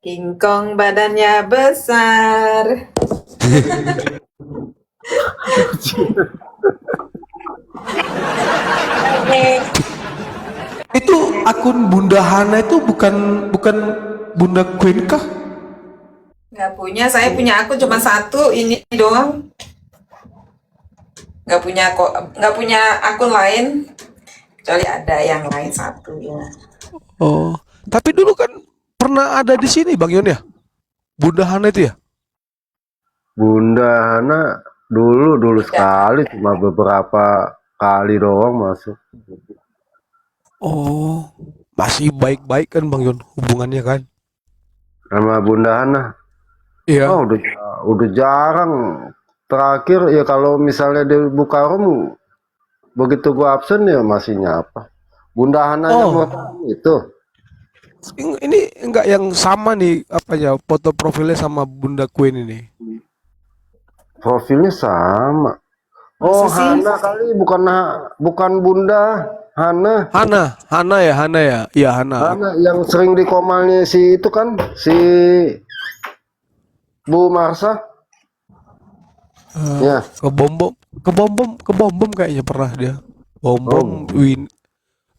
King Kong badannya besar. Itu akun Bunda Hana itu bukan bukan Bunda Queen kah? Nggak punya, saya punya akun cuma satu ini doang. Nggak punya akun lain. Kecuali ada yang lain satu ya. Oh, tapi dulu kan pernah ada di sini Bang Yon ya? Bunda Hana itu ya? Bunda Hana dulu Tidak. sekali, cuma beberapa kali doang masuk. Oh, masih baik-baik kan Bang Yon hubungannya kan? Sama Bunda Hana, Iya. oh udah jarang. Terakhir ya kalau misalnya dia buka room, begitu gua absen ya masih nyapa. Bunda Hana yang Oh, itu ini enggak yang sama nih apa ya foto profilnya sama Bunda Queen ini. profilnya sama. Masa Oh sih? Hana kali, bukan Bunda Hana. Hana ya, iya Hana. Hana yang sering di komalnya si itu kan si Bu Marsa Eh, ya. ke bom bom kayaknya pernah dia. Bom bom Oh,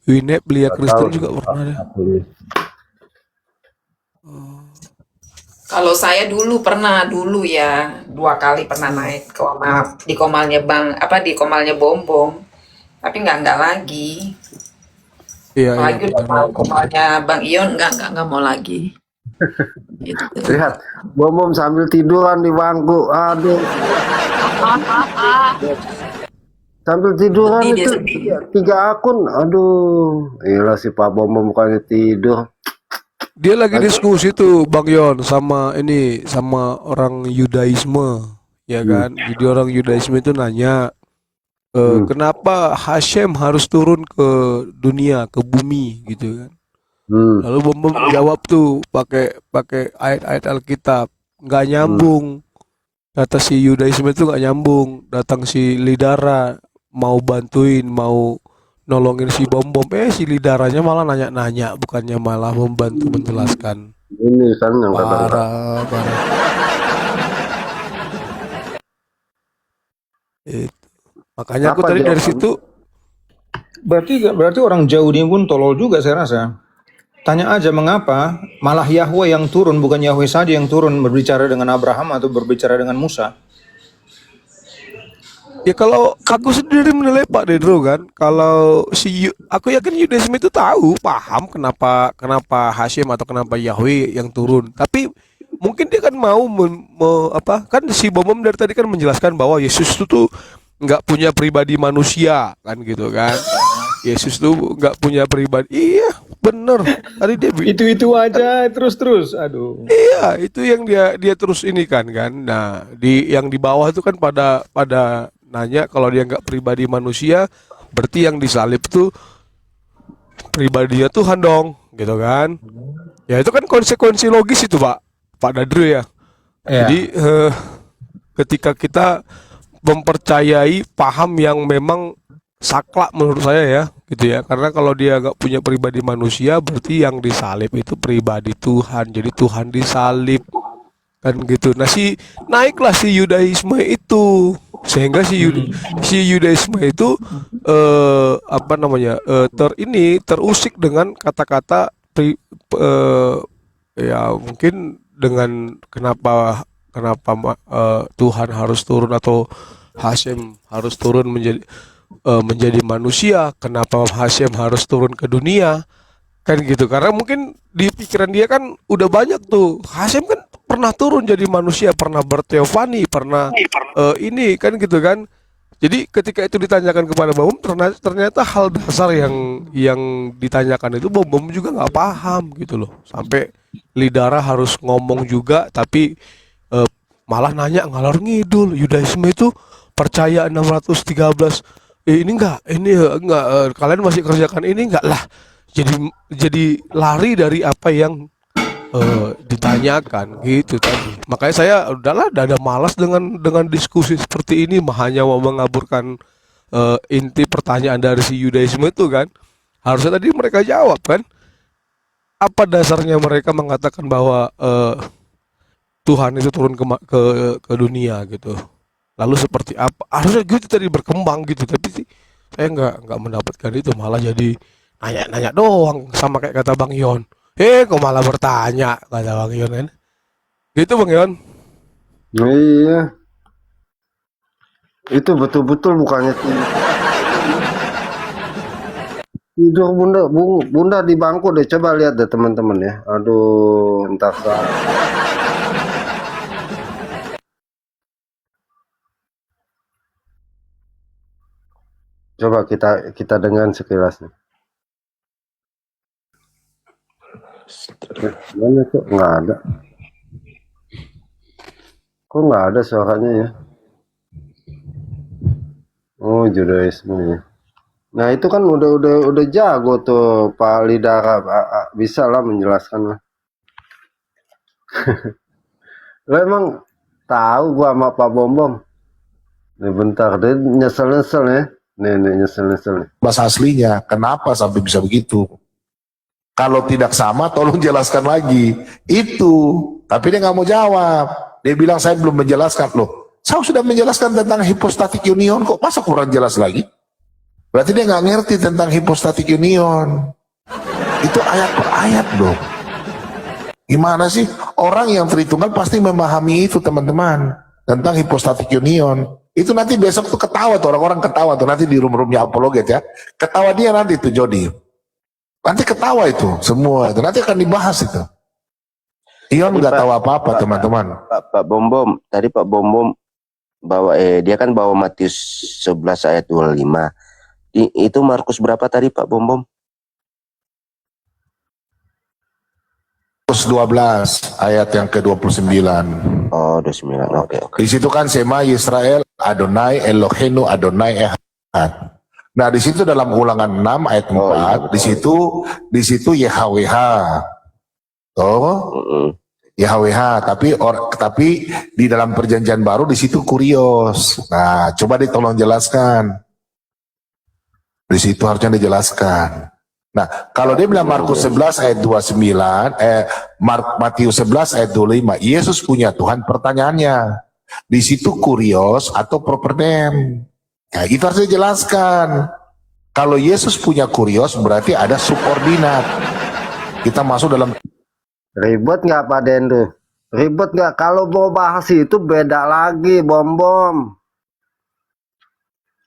Winep Lia nggak tahu Kristen sih juga pernah dia. aku ini. Kalau saya dulu ya 2 kali pernah naik di komalnya di komalnya Bom Bom. Tapi nggak lagi. Iya iya Apalagi udah benar. mau komalnya Bang Ion nggak mau lagi. Gitu. Lihat, bom sambil tiduran di bangku. Aduh, sambil tiduran Sedih dia itu sedih. tiga akun. Aduh, gila si Pak Bom bukannya tidur. Dia lagi Lagi. diskusi tuh Bang Yon sama orang Yudaisme, ya Hmm, kan? Jadi orang Yudaisme itu nanya, hmm, kenapa Hashem harus turun ke dunia, ke bumi gitu kan? hmm, Lalu Bom Bom jawab tuh pakai pakai ayat-ayat Alkitab, nggak hmm. nyambung. Kata si Yudaisme itu nggak nyambung. Datang si Lidara mau bantuin, mau nolongin si Bom Bom, si Lidaranya malah nanya-nanya, bukannya malah membantu menjelaskan. Ini kan yang kadang-kadang. Parah, parah. Itu. Makanya aku Apa tadi dari jawabannya? situ, Berarti orang jauh ini pun tolol juga saya rasa. Tanya aja mengapa malah Yahweh yang turun, bukan Yahweh saja yang turun berbicara dengan Abraham atau berbicara dengan Musa. ya kalau aku sendiri menilai Pak Dedro kan, kalau aku yakin Yudaisme itu tahu, paham kenapa Hashim atau kenapa Yahweh yang turun. Tapi mungkin dia kan mau kan si Bomom dari tadi kan menjelaskan bahwa Yesus itu tuh nggak punya pribadi manusia kan gitu kan. Yesus tuh nggak punya pribadi. Iya, bener. Tadi dia Itu aja terus. Aduh. iya, itu yang dia terus ini kan. Nah, yang di bawah itu kan pada nanya kalau dia nggak pribadi manusia, berarti yang disalib tuh pribadinya Tuhan dong, gitu kan? Ya itu kan konsekuensi logis itu, Pak Dadru ya. Ya. Jadi ketika kita mempercayai paham yang memang saklek menurut saya ya, gitu ya. Karena kalau dia nggak punya pribadi manusia, berarti yang disalib itu pribadi Tuhan. Jadi Tuhan disalib kan gitu. Nah naiklah si Yudaisme itu sehingga si Yudaisme itu apa namanya terusik dengan kata-kata ya mungkin dengan kenapa Tuhan harus turun atau Hashem harus turun menjadi manusia, kenapa Hashem harus turun ke dunia kan gitu, karena mungkin di pikiran dia kan udah banyak tuh Hashem kan pernah turun jadi manusia, pernah berteofani, pernah ini kan gitu kan. Jadi ketika itu ditanyakan kepada Bom, ternyata hal dasar yang ditanyakan itu Bom juga nggak paham gitu loh, sampai Lidara harus ngomong juga tapi eh, malah nanya ngalor ngidul. Yudaisme itu percaya 613, ini enggak, kalian masih kerjakan ini enggak lah. Jadi lari dari apa yang ditanyakan gitu tadi. Makanya saya udahlah, udah ada malas dengan diskusi seperti ini, hanya mau mengaburkan inti pertanyaan dari si Yudaisme itu kan. Harusnya tadi mereka jawab kan. apa dasarnya mereka mengatakan bahwa Tuhan itu turun ke dunia gitu. Lalu seperti apa? Harusnya gitu tadi berkembang gitu, tapi sih saya nggak mendapatkan itu, malah jadi nanya-nanya doang sama kayak kata Bang Yon. Kok malah bertanya kata Bang Yon kan? Gitu Bang Yon. Iya, itu betul-betul bukannya tidur bunda, bunda di bangku deh. Coba lihat deh teman-teman ya. Aduh, entar coba kita dengar sekilas nih. Mana tuh? Nggak ada. Kok nggak ada suaranya ya? Oh, judaisme ya. Nah, itu kan udah jago tuh Pak Lidara, bisa lah menjelaskan lah. Lo emang tahu gua sama Pak Bombom. Nih bentar, dia nyesel-nyesel ya. Nih nyesel-nyesel nih. Bahasa aslinya, kenapa sampai bisa begitu? Kalau tidak sama, tolong jelaskan lagi. Itu, tapi dia nggak mau jawab. Dia bilang saya belum menjelaskan loh. Saya sudah menjelaskan tentang hypostatic union, kok masa kurang jelas lagi? Berarti dia nggak ngerti tentang hypostatic union. Itu ayat per ayat dong. Gimana sih? Orang yang Tritunggal pasti memahami itu teman-teman. Tentang hypostatic union. Itu nanti besok tuh ketawa tuh, orang-orang ketawa tuh nanti di room-roomnya apologet ya. Ketawa dia nanti tuh Jody. Nanti ketawa itu semua itu. Nanti akan dibahas itu. Ion nggak tahu apa-apa teman-teman. Pak Bombom, tadi Pak Bombom bawa dia kan bawa Matius 11 ayat 25. Itu Markus berapa tadi Pak Bombom? Markus 12 ayat yang ke-29. Oh, 29. Oke. Di situ kan Sema Yisrael Adonai Eloheinu Adonai Echad. Nah, di situ dalam Ulangan 6 ayat 4, iya, di situ YHWH. YHWH, tapi di dalam perjanjian baru di situ kurios. Nah, coba tolong jelaskan. Di situ harusnya dijelaskan. Nah, kalau dia bilang Markus 11 ayat 29, Matius 11 ayat 25, Yesus punya Tuhan, pertanyaannya, di situ kurios atau propernem? Nah, itu harus dijelaskan. Kalau Yesus punya kurios berarti ada subordinat. Kita masuk dalam. Ribet nggak Pak Dendu? Ribet nggak? Kalau mau bahas itu beda lagi, Bom-Bom.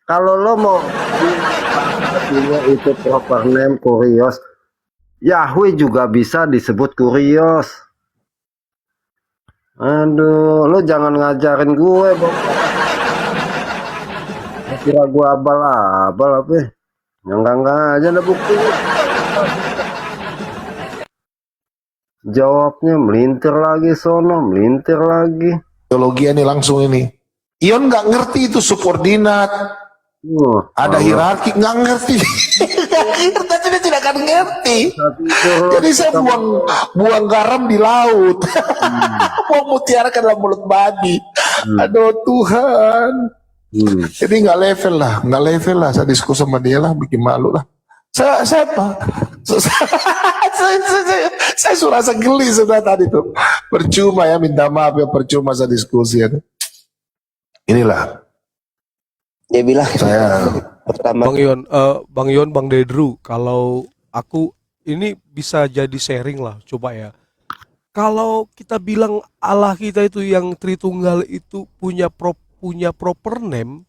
Kalau lo mau itu proper name kurios, Yahweh juga bisa disebut kurios. Aduh, lo jangan ngajarin gue, Bom. Kira gue abal-abal apa? Enggak aja ada buktinya. Jawabnya melintir lagi sono, melintir lagi. Teologi ini langsung ini. Ion nggak ngerti itu subordinat. Ada hierarki, nggak ngerti. Tapi dia tidak akan ngerti. Jadi saya buang garam di laut. Buang mutiara ke dalam mulut babi. Aduh Tuhan. Jadi nggak level lah. Saya diskusi sama dia lah, bikin malu lah. Saya apa? Saya rasa geli sudah tadi tuh. Percuma ya, minta maaf ya, percuma saya diskusi ya. Inilah. Dia bilang Saya pertama Bang Yon, Bang Dedru, kalau aku ini bisa jadi sharing lah, coba ya. Kalau kita bilang Allah kita itu yang Tritunggal itu punya proper name,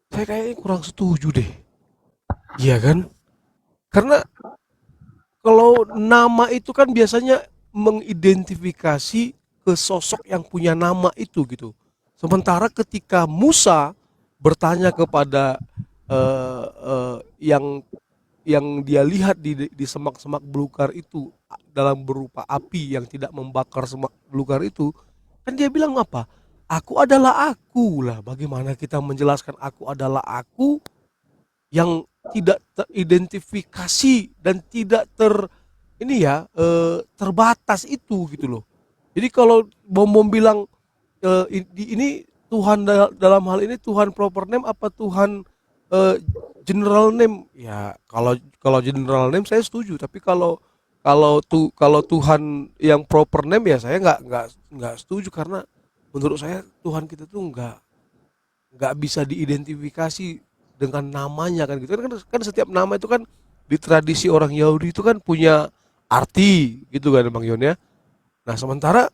saya kayaknya kurang setuju deh. Iya kan? Karena kalau nama itu kan biasanya mengidentifikasi ke sosok yang punya nama itu gitu. Sementara ketika Musa bertanya kepada yang dia lihat di semak-semak belukar itu dalam berupa api yang tidak membakar semak belukar itu, kan dia bilang apa? Aku adalah aku lah. Bagaimana kita menjelaskan aku adalah aku yang tidak teridentifikasi dan tidak terbatas itu gitu loh. Jadi kalau Bom bilang ini Tuhan dalam hal ini Tuhan proper name apa Tuhan general name? Ya kalau general name saya setuju, tapi kalau kalau Tuhan yang proper name ya saya nggak setuju, karena menurut saya Tuhan kita tuh nggak bisa diidentifikasi dengan namanya kan gitu kan setiap nama itu kan di tradisi orang Yahudi itu kan punya arti gitu kan Bang Yon ya. Nah sementara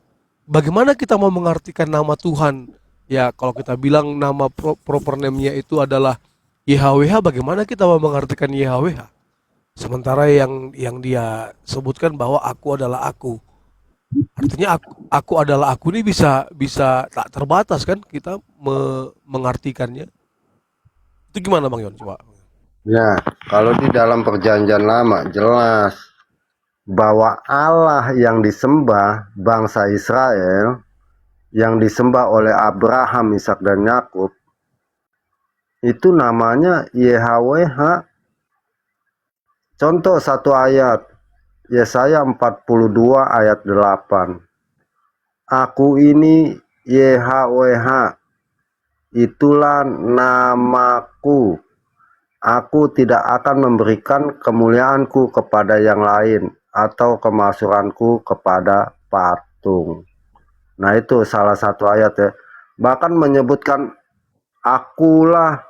bagaimana kita mau mengartikan nama Tuhan ya, kalau kita bilang nama proper name-nya itu adalah YHWH, bagaimana kita mau mengartikan YHWH sementara yang dia sebutkan bahwa aku adalah aku. Artinya aku adalah aku ini bisa tak terbatas kan kita mengartikannya. Itu gimana Bang Yon coba? Ya, kalau di dalam perjanjian lama jelas bahwa Allah yang disembah bangsa Israel, yang disembah oleh Abraham, Ishak dan Yakub, itu namanya YHWH. Contoh satu ayat, Yesaya 42 ayat 8. Aku ini YHWH, itulah namaku. Aku tidak akan memberikan kemuliaanku kepada yang lain atau kemasyhuranku kepada patung. Nah itu salah satu ayat ya. Bahkan menyebutkan akulah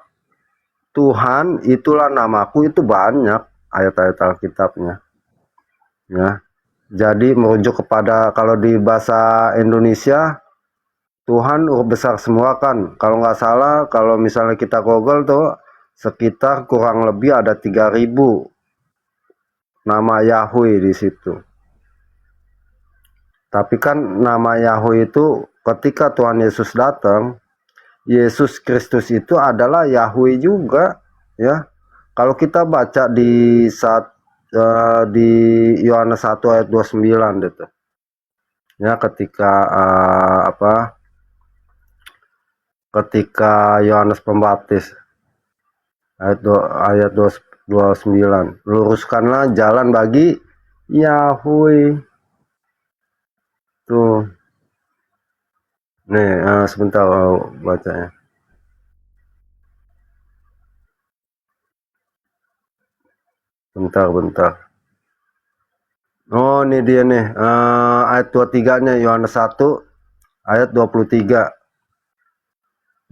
Tuhan, itulah namaku, itu banyak ayat-ayat Alkitabnya. Ya. Jadi merujuk kepada, kalau di bahasa Indonesia, Tuhan huruf besar semua kan. Kalau nggak salah, kalau misalnya kita Google tuh sekitar kurang lebih ada 3.000 nama Yahweh di situ. Tapi kan nama Yahweh itu ketika Tuhan Yesus datang, Yesus Kristus itu adalah Yahweh juga, ya. Kalau kita baca di di Yohanes 1 ayat 29 gitu. Ya, ketika Yohanes Pembaptis ayat 29, luruskanlah jalan bagi Yahweh. Tuh. Nih, sebentar bacanya. Bentar. Oh, ini dia nih. Ayat 23-nya Yohanes 1 ayat 23.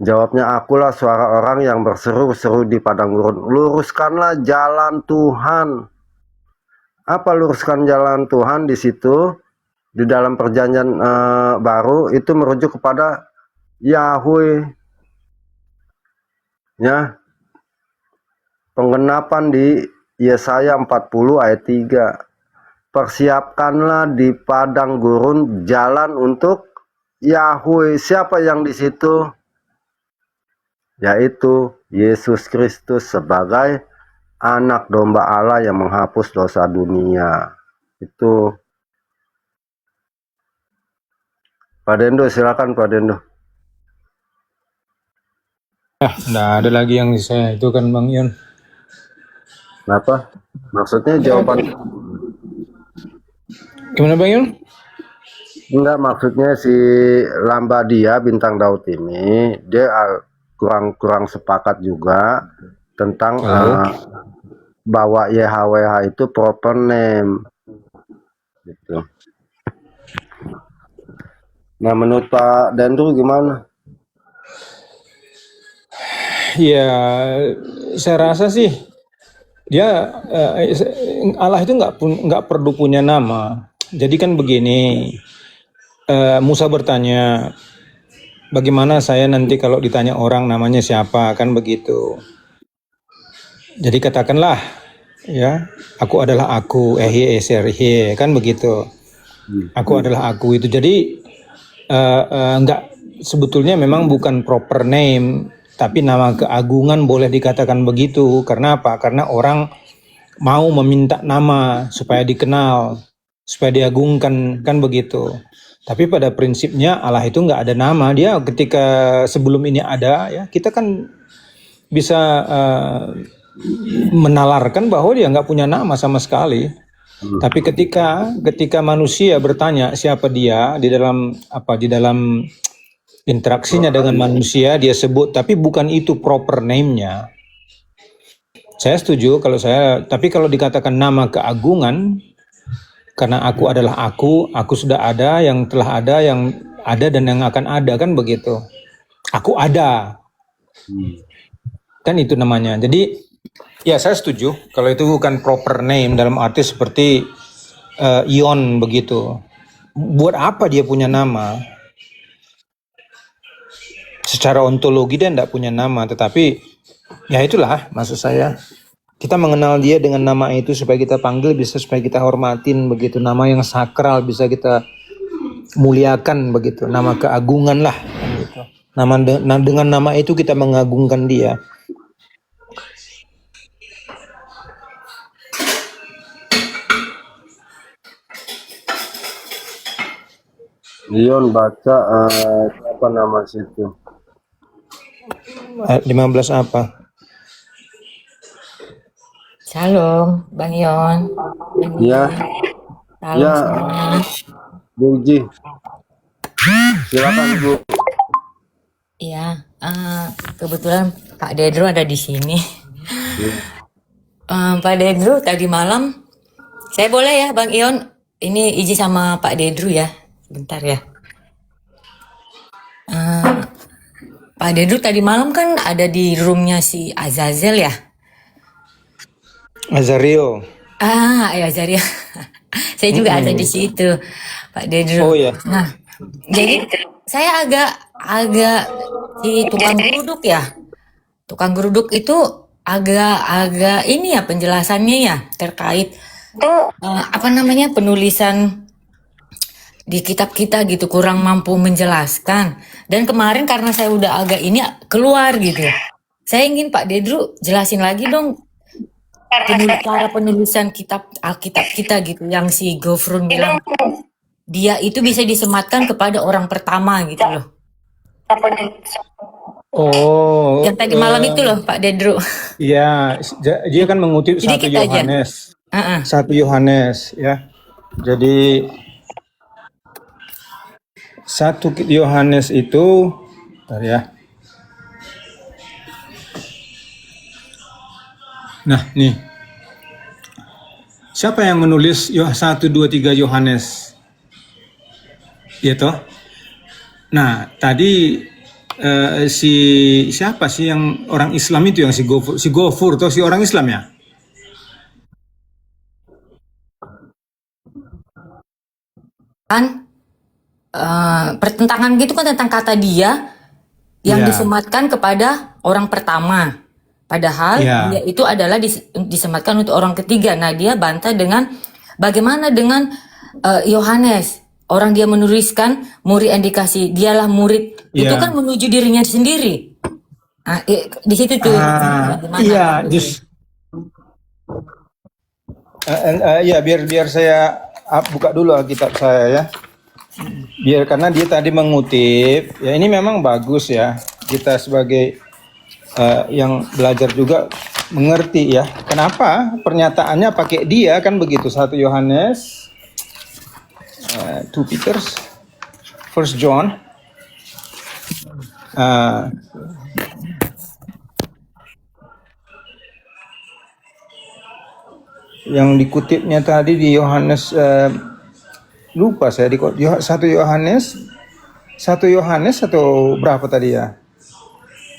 Jawabnya, akulah suara orang yang berseru-seru di padang gurun. Luruskanlah jalan Tuhan. Apa luruskan jalan Tuhan di situ? Di dalam perjanjian baru itu merujuk kepada Yahweh. Ya. Penggenapan di Yesaya 40 ayat 3. Persiapkanlah di padang gurun jalan untuk Yahweh. Siapa yang di situ? Yaitu Yesus Kristus sebagai anak domba Allah yang menghapus dosa dunia. Itu. Pak Dendo, silakan Pak Dendo. Nggak ada lagi yang saya itu kan Bang Yon. Kenapa? Maksudnya jawaban. Gimana Bang Yon? Enggak, maksudnya si Lambadia bintang Daud ini dia kurang sepakat juga tentang bahwa YHWH itu proper name gitu. Nah, menurut Pak Dendru gimana? Ya, saya rasa sih dia Allah itu nggak perlu punya nama. Jadi kan begini, Musa bertanya, bagaimana saya nanti kalau ditanya orang namanya siapa, kan begitu. Jadi katakanlah, ya, aku adalah aku, kan begitu. Aku adalah aku itu. Jadi enggak, sebetulnya memang bukan proper name, tapi nama keagungan boleh dikatakan begitu. Karena apa? Karena orang mau meminta nama supaya dikenal, supaya diagungkan, kan begitu. Tapi pada prinsipnya Allah itu nggak ada nama. Dia ketika sebelum ini ada, ya kita kan bisa menalarkan bahwa dia nggak punya nama sama sekali. Tapi ketika manusia bertanya siapa dia di dalam interaksinya dengan manusia, dia sebut, tapi bukan itu proper name-nya. Saya setuju tapi kalau dikatakan nama keagungan, Karena aku adalah aku sudah ada, yang telah ada, yang ada dan yang akan ada, kan begitu. Aku ada, kan itu namanya. Jadi ya saya setuju kalau itu bukan proper name dalam arti seperti Ion begitu. Buat apa dia punya nama? Secara ontologi dia tidak punya nama, tetapi ya itulah maksud saya. Kita mengenal dia dengan nama itu supaya kita panggil, bisa supaya kita hormatin begitu. Nama yang sakral bisa kita muliakan begitu. Nama keagungan lah gitu. Dengan nama itu kita mengagungkan dia. Leon baca apa nama situ? Ayat 15 apa? Shalom, Bang Yon. Ya, Salam ya, semua. Bu Ji. Silakan Bu. Iya, kebetulan Pak Dedro ada di sini. Pak Dedro tadi malam, saya boleh ya Bang Ion, ini izin sama Pak Dedro ya, bentar ya. Pak Dedro tadi malam kan ada di roomnya si Azazel ya. Azario. Ya Zaria. Saya juga ada di situ, Pak Dedro. Oh ya. Nah, jadi saya agak si tukang geruduk ya. Tukang geruduk itu agak ini ya penjelasannya ya terkait apa namanya penulisan di kitab kita gitu kurang mampu menjelaskan. Dan kemarin karena saya udah agak ini keluar gitu. Saya ingin Pak Dedro jelasin lagi dong cara penulisan kitab Alkitab kita gitu yang si Gofrun bilang dia itu bisa disematkan kepada orang pertama gitu loh. Oh. Yang tadi malam itu loh Pak Dedro. Iya, dia kan mengutip 1 Sedikit aja. Yohanes. 1 Yohanes ya. Jadi 1 Yohanes itu bentar ya. Nah, nih. Siapa yang menulis 1, 2, 3 Yohanes? Ya toh? Nah, tadi siapa sih yang orang Islam itu yang si Gofur atau si orang Islam ya? Kan pertentangan gitu kan tentang kata dia yang Ya. disematkan kepada orang pertama. Padahal Ya. dia itu adalah disematkan untuk orang ketiga. Nah, dia bantah dengan bagaimana dengan Yohanes. Orang dia menuliskan murid yang dikasih, dialah murid. Itu Ya. kan menuju dirinya sendiri. Nah, di situ tuh. Gimana? Iya, ya biar saya buka dulu Alkitab saya ya. Biar karena dia tadi mengutip, ya ini memang bagus ya. Kita sebagai yang belajar juga mengerti ya. Kenapa pernyataannya pakai dia kan begitu. 1 Yohanes, 2 Peter, 1 John. Yang dikutipnya tadi di Yohanes lupa saya di 1 Yohanes atau berapa tadi ya?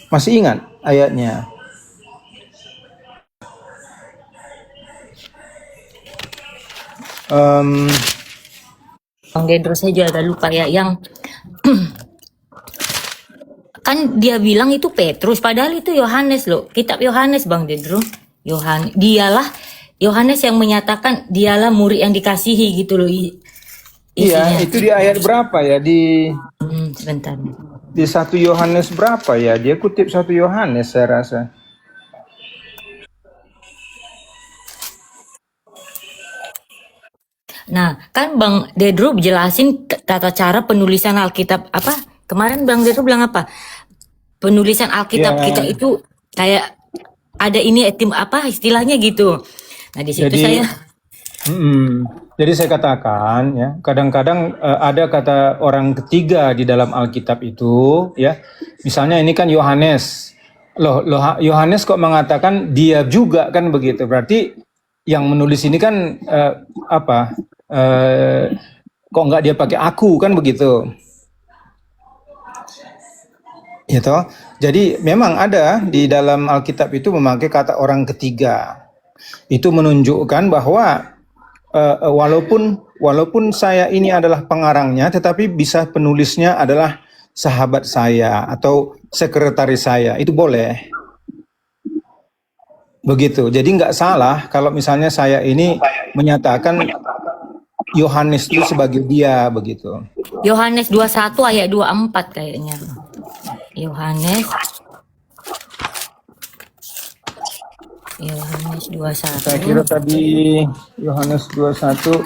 Masih ingat ayatnya? Bang Dedro saya juga agak lupa ya yang kan dia bilang itu Petrus padahal itu Yohanes loh. Kitab Yohanes Bang Dedro. Dialah Yohanes yang menyatakan dialah murid yang dikasihi gitu loh. Iya, itu di ayat berapa ya? Sebentar. Di 1 Yohanes berapa ya? Dia kutip 1 Yohanes saya rasa. Nah, kan Bang Dedro jelasin tata cara penulisan Alkitab apa? Kemarin Bang Dedro bilang apa? Penulisan Alkitab Ya. kita itu kayak ada ini apa istilahnya gitu. Nah, di situ saya Jadi saya katakan ya, kadang-kadang ada kata orang ketiga di dalam Alkitab itu ya. Misalnya ini kan Yohanes. Loh Yohanes kok mengatakan dia juga kan begitu. Berarti yang menulis ini kan eh, kok nggak dia pakai aku kan begitu, gitu. Jadi memang ada di dalam Alkitab itu memakai kata orang ketiga. Itu menunjukkan bahwa walaupun saya ini adalah pengarangnya, tetapi bisa penulisnya adalah sahabat saya atau sekretaris saya, itu boleh. Begitu. Jadi nggak salah kalau misalnya saya ini menyatakan Yohanes itu sebagai dia begitu. Yohanes 21 ayat 24 kayaknya. Yohanes 21. Saya kira tadi Yohanes 21.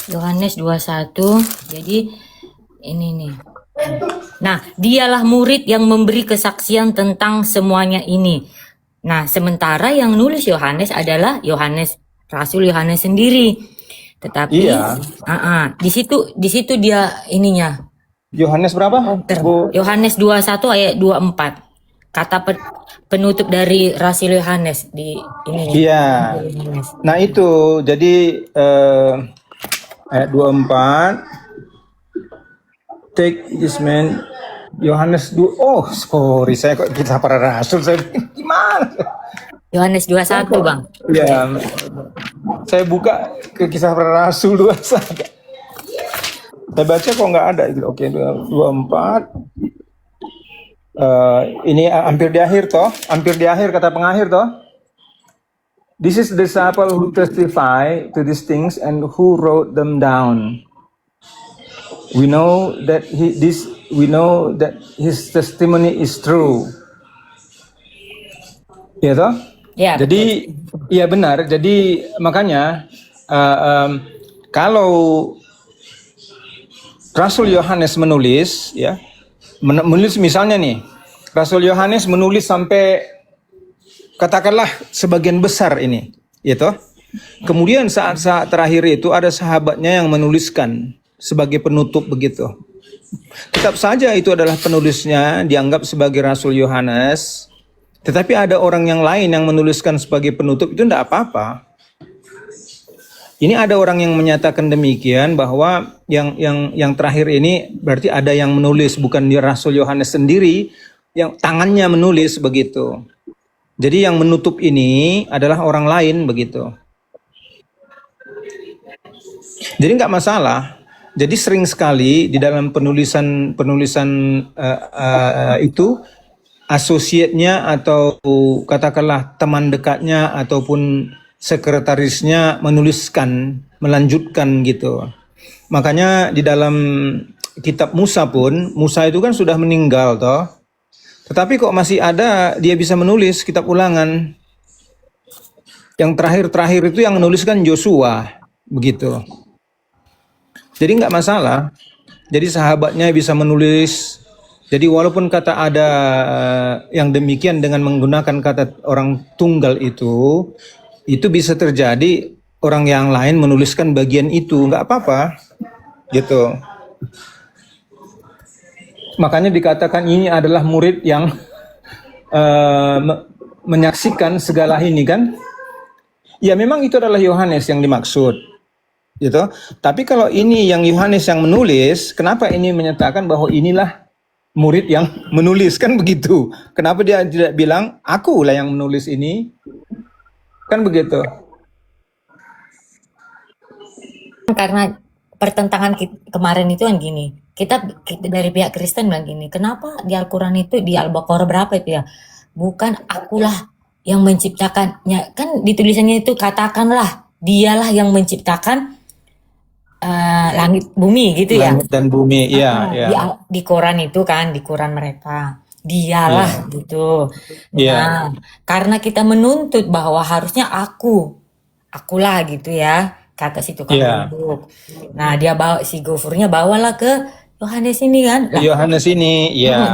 Yohanes 21. Jadi ini nih. Nah, dialah murid yang memberi kesaksian tentang semuanya ini. Nah, sementara yang nulis Yohanes adalah Rasul Yohanes sendiri. Tetapi Iya. di situ dia ininya. Yohanes berapa? Bu? Yohanes 21 ayat 24. Kata penutup dari Rasul Yohanes di ini. Iya. Yohanes. Nah itu jadi ayat 24. Take this man Yohanes 2. Oh, sorry, saya kok kisah para rasul, saya gimana? Yohanes 21, Bang. Ya, saya buka ke kisah para rasul 21. Saya baca kok nggak ada itu. Oke, 24. Ini hampir di akhir toh, hampir di akhir kata pengakhir toh. This is the disciple who testify to these things and who wrote them down. We know that his testimony is true. Ya toh? Ya. Jadi iya benar. Jadi makanya kalau Rasul Yohanes menulis ya, menulis misalnya nih, Rasul Yohanes menulis sampai katakanlah sebagian besar ini, gitu. Kemudian saat-saat terakhir itu ada sahabatnya yang menuliskan sebagai penutup begitu. Tetap saja itu adalah penulisnya dianggap sebagai Rasul Yohanes, tetapi ada orang yang lain yang menuliskan sebagai penutup, itu tidak apa-apa. Ini ada orang yang menyatakan demikian bahwa yang terakhir ini berarti ada yang menulis, bukan dia Rasul Yohanes sendiri yang tangannya menulis begitu. Jadi yang menutup ini adalah orang lain begitu. Jadi nggak masalah. Jadi sering sekali di dalam penulisan itu asosiatnya atau katakanlah teman dekatnya ataupun sekretarisnya menuliskan, melanjutkan gitu. Makanya di dalam kitab Musa pun, Musa itu kan sudah meninggal toh. Tetapi kok masih ada dia bisa menulis kitab Ulangan. Yang terakhir-terakhir itu yang menuliskan Joshua, begitu. Jadi nggak masalah. Jadi sahabatnya bisa menulis. Jadi walaupun kata ada yang demikian dengan menggunakan kata orang tunggal itu bisa terjadi orang yang lain menuliskan bagian itu, nggak apa-apa, gitu. Makanya dikatakan ini adalah murid yang menyaksikan segala ini kan. Ya memang itu adalah Yohanes yang dimaksud, gitu. Tapi kalau ini yang Yohanes yang menulis, kenapa ini menyatakan bahwa inilah murid yang menulis kan begitu? Kenapa dia tidak bilang aku lah yang menulis ini? Kan begitu. Karena pertentangan kemarin itu kan gini, kita dari pihak Kristen bilang gini, kenapa di Al-Quran itu di Al-Baqarah berapa itu ya, bukan akulah yang menciptakannya, kan di tulisannya itu katakanlah dialah yang menciptakan langit bumi gitu ya. Langit dan bumi, iya. Di Quran itu kan, di Quran mereka dialah gitu. Nah, karena kita menuntut bahwa harusnya akulah gitu ya, kata si tukang duduk. Nah, dia bawa si gofurnya bawalah ke Yohanes ini kan. Yohanes ini, ya.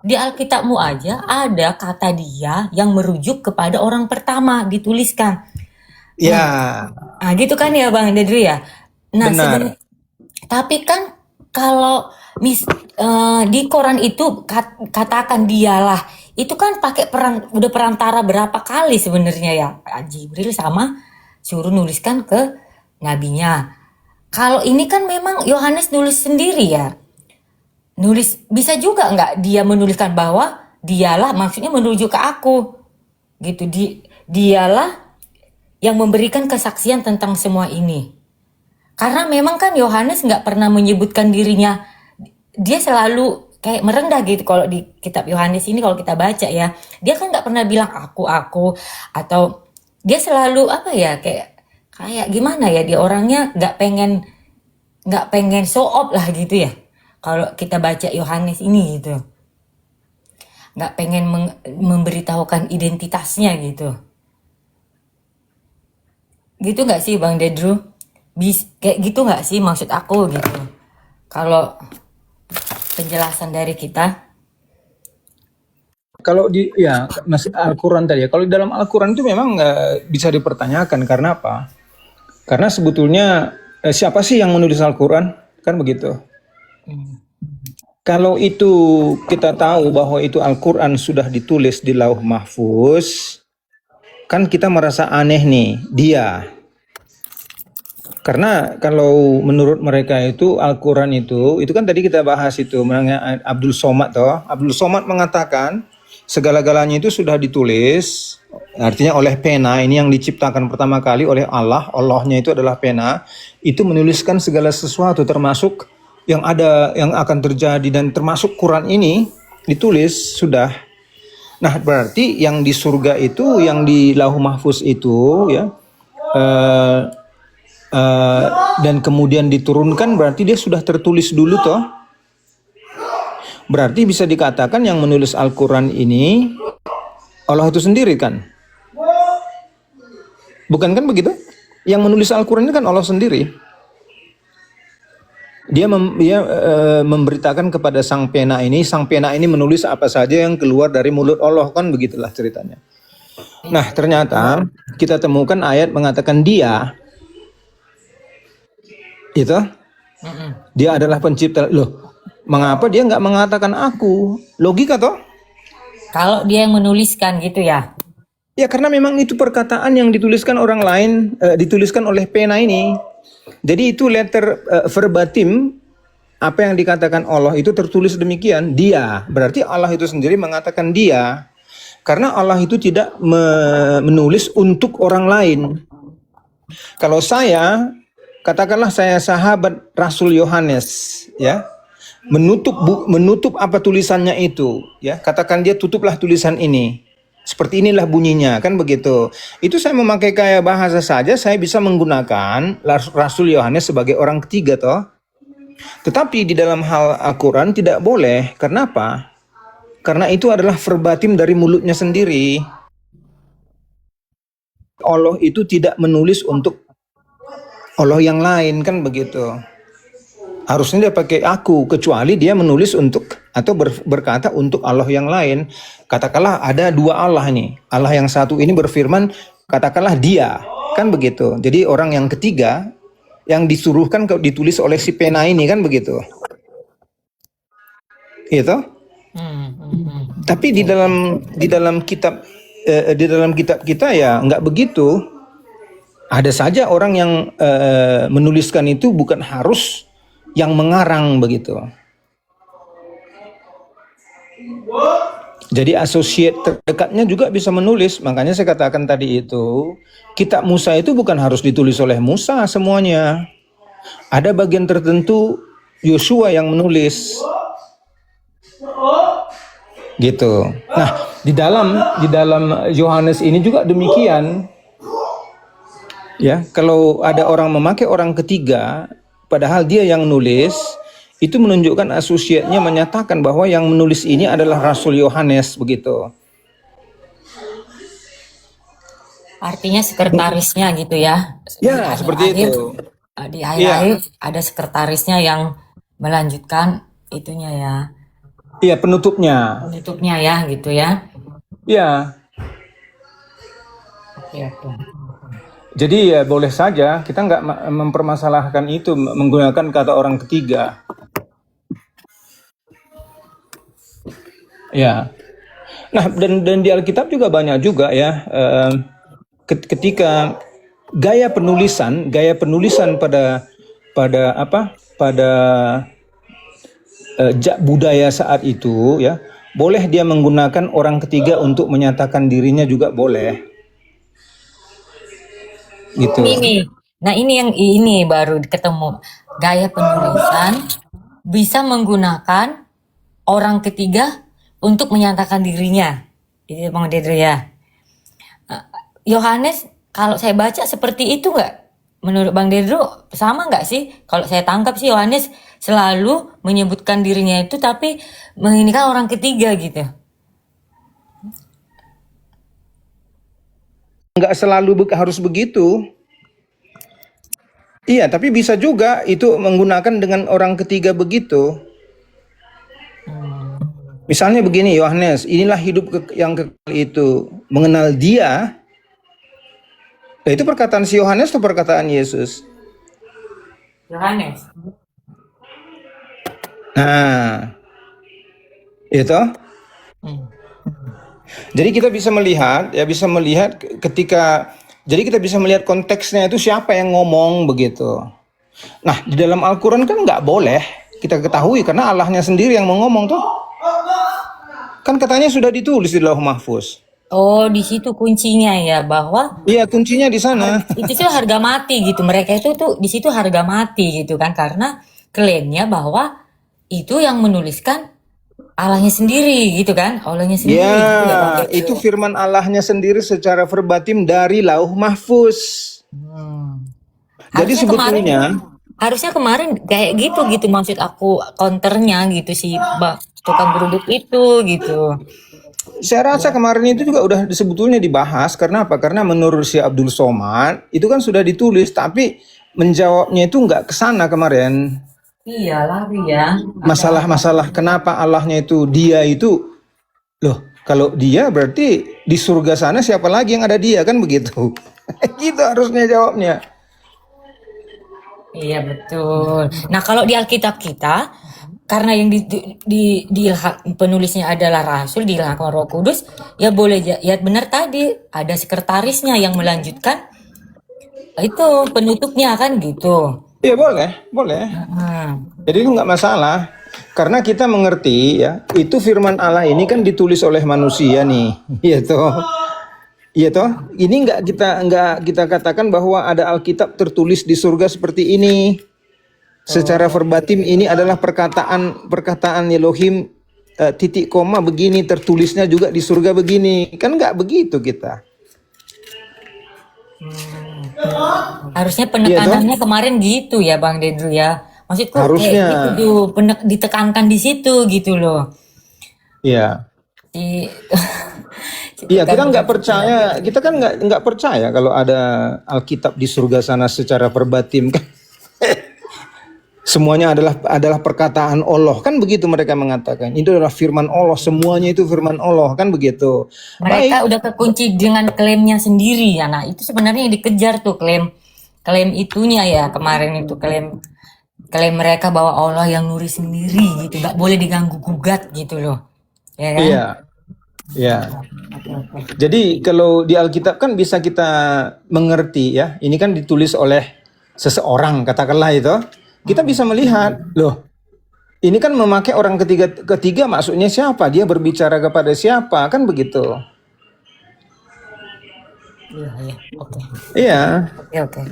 Di Alkitabmu aja ada kata dia yang merujuk kepada orang pertama dituliskan. Ya. Nah, gitu kan ya Bang Dedri ya. Nah, tapi kan kalau di Quran itu katakan dialah itu kan pakai udah perantara berapa kali sebenarnya ya, Pak Jibril sama suruh nuliskan ke nabinya. Kalau ini kan memang Yohanes nulis sendiri ya. Nulis bisa juga nggak dia menuliskan bahwa dialah, maksudnya menuju ke aku gitu. Dialah yang memberikan kesaksian tentang semua ini. Karena memang kan Yohanes nggak pernah menyebutkan dirinya, dia selalu kayak merendah gitu. Kalau di kitab Yohanes ini kalau kita baca ya, dia kan nggak pernah bilang aku, atau dia selalu apa ya, kayak gimana ya, dia orangnya nggak pengen show off lah gitu ya. Kalau kita baca Yohanes ini gitu, nggak pengen memberitahukan identitasnya gitu. Gitu nggak sih Bang Dedru? Kayak gitu nggak sih maksud aku gitu. Kalau penjelasan dari kita. Kalau masih Al-Quran tadi ya. Kalau di dalam Al-Quran itu memang bisa dipertanyakan karena apa? Karena sebetulnya siapa sih yang menulis Al-Quran? Kan begitu. Kalau itu kita tahu bahwa itu Al-Quran sudah ditulis di Lauh Mahfuz, kan kita merasa aneh nih, dia. Karena kalau menurut mereka itu Al-Quran itu kan tadi kita bahas itu mengenai Abdul Somad toh. Abdul Somad mengatakan segala-galanya itu sudah ditulis, artinya oleh pena, ini yang diciptakan pertama kali oleh Allah. Allahnya itu adalah pena, itu menuliskan segala sesuatu termasuk yang ada, yang akan terjadi, dan termasuk Quran ini ditulis sudah. Nah, berarti yang di surga itu, yang di Lauh Mahfuz itu ya, dan kemudian diturunkan, berarti dia sudah tertulis dulu toh. Berarti bisa dikatakan yang menulis Al-Quran ini Allah itu sendiri kan? Bukan kan begitu? Yang menulis Al-Quran ini kan Allah sendiri. Dia memberitakan kepada sang pena ini menulis apa saja yang keluar dari mulut Allah, kan begitulah ceritanya. Nah, ternyata kita temukan ayat mengatakan dia itu dia adalah pencipta. Loh, mengapa dia nggak mengatakan aku? Logika toh? Kalau dia yang menuliskan gitu ya. Ya, karena memang itu perkataan yang dituliskan orang lain, dituliskan oleh pena ini. Jadi itu letter verbatim, apa yang dikatakan Allah itu tertulis demikian, dia. Berarti Allah itu sendiri mengatakan dia. Karena Allah itu tidak menulis untuk orang lain. Kalau saya, katakanlah saya sahabat Rasul Yohanes, ya, menutup apa tulisannya itu, ya, katakan dia tutuplah tulisan ini. Seperti inilah bunyinya, kan begitu. Itu saya memakai kayak bahasa saja, saya bisa menggunakan Rasul Yohanes sebagai orang ketiga toh. Tetapi di dalam hal Al-Quran tidak boleh. Kenapa? Karena itu adalah verbatim dari mulutnya sendiri. Allah itu tidak menulis untuk Allah yang lain, kan begitu. Harusnya dia pakai aku, kecuali dia menulis untuk atau berkata untuk Allah yang lain. Katakanlah ada dua Allah nih. Allah yang satu ini berfirman, katakanlah dia, kan begitu. Jadi orang yang ketiga yang disuruhkan ditulis oleh si pena ini, kan begitu. Itu. Tapi di dalam kitab kita ya nggak begitu. Ada saja orang yang menuliskan itu bukan harus yang mengarang begitu. Jadi associate terdekatnya juga bisa menulis. Makanya saya katakan tadi itu, kitab Musa itu bukan harus ditulis oleh Musa semuanya. Ada bagian tertentu Yosua yang menulis. Gitu. Nah, di dalam Yohanes ini juga demikian. Ya, kalau ada orang memakai orang ketiga padahal dia yang nulis, itu menunjukkan asosiatnya menyatakan bahwa yang menulis ini adalah Rasul Yohanes, begitu. Artinya sekretarisnya gitu ya. Ya, seperti itu. Di akhir ada sekretarisnya yang melanjutkan itunya ya. Iya, penutupnya. Penutupnya ya, gitu ya. Ya. Oke. Jadi ya boleh saja kita nggak mempermasalahkan itu menggunakan kata orang ketiga. Ya. Nah, dan di Alkitab juga banyak juga ya, ketika gaya penulisan pada apa, pada budaya saat itu ya, boleh dia menggunakan orang ketiga untuk menyatakan dirinya juga boleh gitu. Ini. Nah, ini yang ini baru ketemu. Gaya penulisan bisa menggunakan orang ketiga untuk menyatakan dirinya. Itu Bang Dedro ya. Yohanes, kalau saya baca seperti itu nggak? Menurut Bang Dedro sama nggak sih? Kalau saya tangkap sih Yohanes selalu menyebutkan dirinya itu tapi menginikan orang ketiga gitu. Nggak selalu harus begitu. Iya, tapi bisa juga itu menggunakan dengan orang ketiga begitu. Misalnya begini, Yohanes, inilah hidup yang kekal itu, mengenal Dia. Nah, itu perkataan si Yohanes atau perkataan Yesus? Yohanes. Nah, itu. Jadi kita bisa melihat ketika, jadi kita bisa melihat konteksnya itu siapa yang ngomong begitu. Nah, di dalam Al-Quran kan nggak boleh kita ketahui karena Allahnya sendiri yang mau ngomong tuh. Kan katanya sudah ditulis di Lauh Mahfuz. Oh, di situ kuncinya ya, bahwa Iya, kuncinya di sana. itu tuh harga mati gitu. Mereka itu tuh di situ harga mati gitu kan, karena klaimnya bahwa itu yang menuliskan Allahnya sendiri gitu kan, Allahnya sendiri gitu ya, Bang Ya, Dedro. itu firman Allahnya sendiri secara verbatim dari Lauh Mahfuz. Jadi sebetulnya Harusnya kemarin kayak gitu maksud aku, counternya gitu sih, tukang geruduk itu gitu. saya rasa kemarin itu juga udah sebetulnya dibahas. Karena apa? Karena menurut si Abdul Somad itu kan sudah ditulis, tapi menjawabnya itu nggak ke sana kemarin. Iya, lari ya. Masalah-masalah kenapa Allahnya itu Dia itu, loh, kalau Dia berarti di surga sana siapa lagi yang ada Dia, kan begitu? Gitu harusnya jawabnya. Iya, betul. Nah, kalau di Alkitab kita, karena yang penulisnya adalah Rasul, diilhamkan Roh Kudus, ya boleh ya benar tadi ada sekretarisnya yang melanjutkan itu penutupnya kan gitu. Iya, boleh. Jadi itu nggak masalah. Karena kita mengerti ya, itu firman Allah ini kan ditulis oleh manusia nih, iya toh. Iya toh, ini nggak kita katakan bahwa ada Alkitab tertulis di surga seperti ini. Secara verbatim ini adalah perkataan Elohim, titik koma begini, tertulisnya juga di surga begini. Kan nggak begitu kita. Harusnya penekanannya kemarin gitu ya, Bang Dedro ya. Maksudku Harusnya. kayak gitu tuh, ditekankan di situ gitu loh. Iya. Di Iya, kita nggak percaya, kita kan nggak percaya kalau ada Alkitab di surga sana secara verbatim kan. Semuanya adalah perkataan Allah, kan begitu mereka mengatakan. Itu adalah firman Allah, semuanya itu firman Allah, kan begitu. mereka udah kekunci dengan klaimnya sendiri ya. Nah, itu sebenarnya yang dikejar tuh klaim itunya ya, kemarin itu klaim mereka bahwa Allah yang nulis sendiri gitu, nggak boleh diganggu gugat gitu loh. Ya kan? Iya. Ya, jadi kalau di Alkitab kan bisa kita mengerti ya, ini kan ditulis oleh seseorang, katakanlah itu, kita bisa melihat, loh, ini kan memakai orang ketiga maksudnya siapa? Dia berbicara kepada siapa? Kan begitu. Iya, oke. Iya. Oke,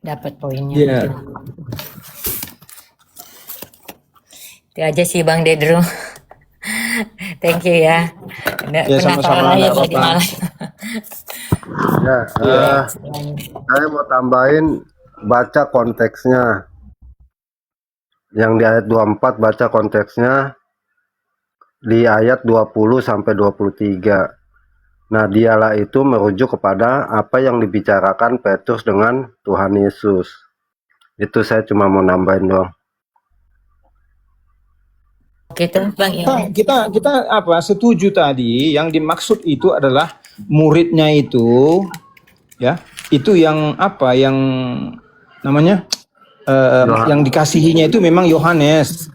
dapat poinnya. Iya. Itu aja sih Bang Dedro. Thank you ya. Ya, sama-sama, Penasaran aja nggak tadi apa-apa. malam. Ya, saya mau tambahin baca konteksnya. Yang di ayat 24 baca konteksnya di ayat 20 sampai 23. Nah, dialah itu merujuk kepada apa yang dibicarakan Petrus dengan Tuhan Yesus. Itu saya cuma mau nambahin doang. Gitu, Bang. Ya. Kita apa setuju tadi, yang dimaksud itu adalah muridnya itu ya, itu yang apa yang namanya yang dikasihinya itu memang Yohanes.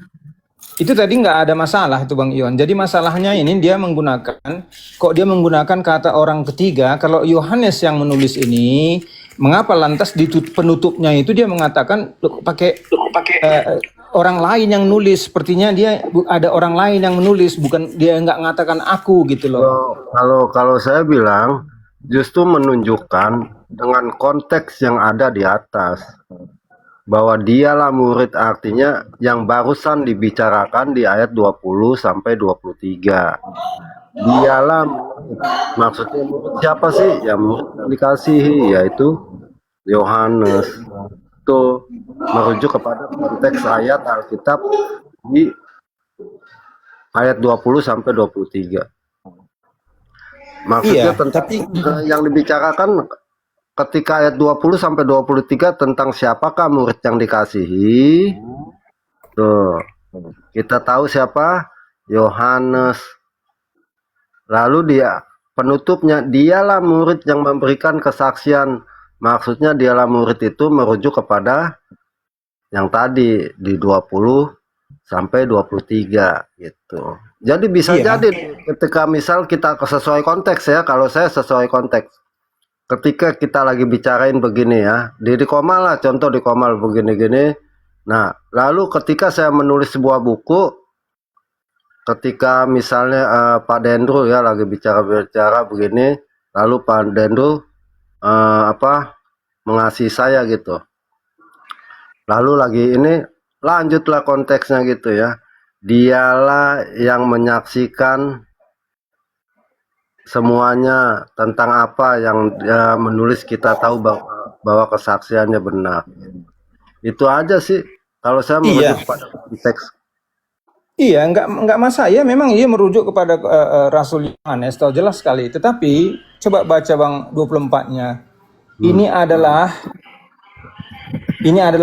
Itu tadi nggak ada masalah itu Bang Ion. Jadi masalahnya ini dia menggunakan kata orang ketiga. Kalau Yohanes yang menulis ini, mengapa lantas di penutupnya itu dia mengatakan pakai orang lain yang nulis? Sepertinya dia ada orang lain yang menulis, bukan dia nggak mengatakan aku gitu loh. Kalau saya bilang justru menunjukkan dengan konteks yang ada di atas bahwa dialah murid, artinya yang barusan dibicarakan di ayat 20 sampai 23. Dialah murid. Maksudnya murid siapa sih? Ya murid yang dikasihi, yaitu Yohanes. Itu merujuk kepada konteks ayat Alkitab di ayat 20 sampai 23. Maksudnya Iya, tentang tapi yang dibicarakan ketika ayat 20 sampai 23 tentang siapakah murid yang dikasihi. Tuh, kita tahu siapa? Yohanes. Lalu dia penutupnya, dialah murid yang memberikan kesaksian. Maksudnya dialah murid itu merujuk kepada yang tadi di 20 sampai 23 gitu. Jadi bisa iya, jadi ketika misal kita sesuai konteks ya, kalau saya sesuai konteks. Ketika kita lagi bicarain begini ya, di Komal lah, contoh di Komal begini-gini. Nah, lalu ketika saya menulis sebuah buku, ketika misalnya Pak Dendro ya lagi bicara begini, lalu Pak Dendro mengasihi saya gitu. Lalu lagi ini lanjutlah konteksnya gitu ya. Dialah yang menyaksikan semuanya tentang apa yang dia menulis, kita tahu bahwa kesaksiannya benar. Itu aja sih kalau saya iya. merujuk pada konteks. Iya, nggak masalah. Ya, memang ia merujuk kepada Rasul Yohanes, tahu jelas sekali. Tetapi coba baca Bang 24-nya. Ini adalah